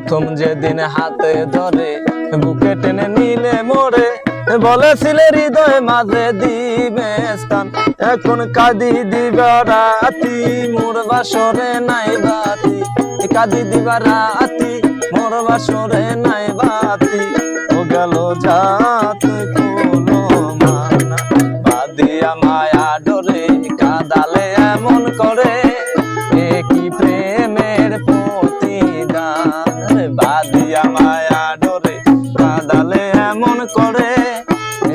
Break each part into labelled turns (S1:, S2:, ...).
S1: প্রথম যেদিন হাতে ধরে বুকে টেনে নিলে মোরে, বলেছিলে হৃদয় মাঝে দিবে স্থান। এখন কাঁদি দিবা রাতি মোর বাসরে নাই বাতি, কাঁদি দিবা রাতি মোর বাসরে নাই বাতি। ও গেল যা তুই কোনো মানা, বাদিয়া মায়া ডরে কাদালে এমন করে, এ কি প্রেমের প্রতিদান। বাদিয়া মায়া ডরে কাদালে এমন করে,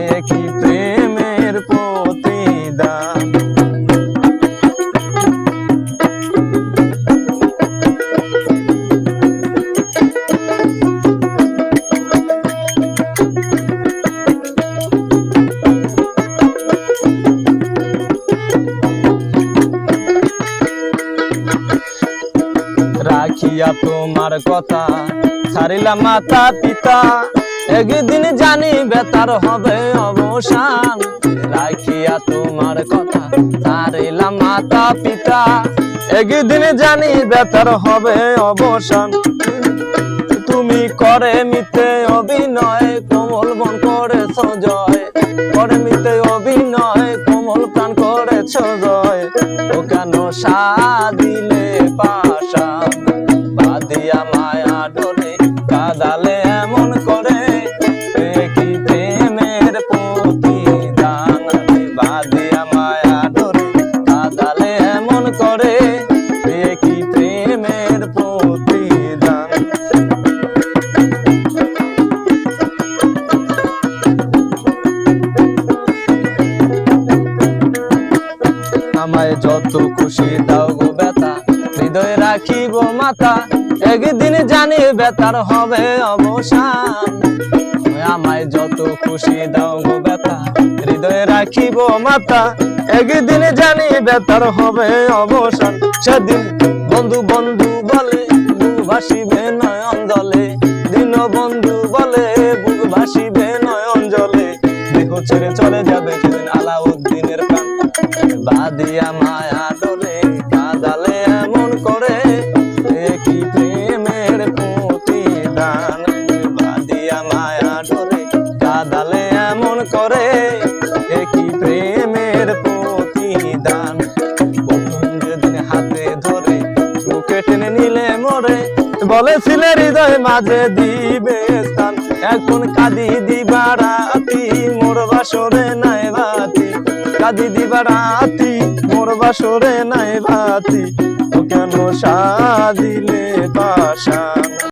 S1: এ কি প্রেমের প্রতিদান। রাখিয়া তোমার কথা ছাড়িলাম মাতা পিতা, একদিন জানিবে তার হবে অবসান। রাখিয়া তোমার কথা ছাড়িলাম মাতা পিতা, একদিন জানিবে তার হবে অবসান। তুমি করে মিতে অভিনয় কোমল মন করেছ জয়, করে মিতে অভিনয় কোমল প্রাণ করেছ জয়। ও কেন সাদিলে পাশান, বাদিয়া মায়া ডরে কাদালে এমন করে, এ কি প্রেমের প্রতিদান। বাদিয়া মায়া ডরে কাদালে এমন করে, এ কি প্রেমের প্রতিদান। আমায় যত খুশি দাও গো ব্যথা, হৃদয়ে রাখিব মাথা, একদিন জানি বেতার হবে অবসান। আমায় যত খুশি দাও গো ব্যথা, হৃদয়ে রাখিব মাথা, একদিন জানি বেতার হবে অবসান। সেদিন বন্ধু বন্ধু বলে বুক ভাসিবে নয়ন জলে, দিন বন্ধু বলে বুক ভাসিবে নয়ন জলে। দেহ ছেড়ে চলে যাবে সেদিন আলাউদ্দিনের প্রাণ, বাদিয়া মায়া ডরে কাদালে এমন করে, এ কি প্রেমের প্রতিদান। বাদিয়া মায়া ডরে কাদালে এমন করে, এ কি প্রেমের প্রতিদান। প্রথম যেদিন হাতে ধরে বুকে টেনে নিলে মোরে, বলেছিলে হৃদয় মাঝে দিবে স্থান। এখন কাঁদি দিবা রাতি মোর বাসরে নাই বাতি, কাঁদি দিবা রাতি মোর বাসরে নাই বাতি। ও কেন সাদিলে পাশা।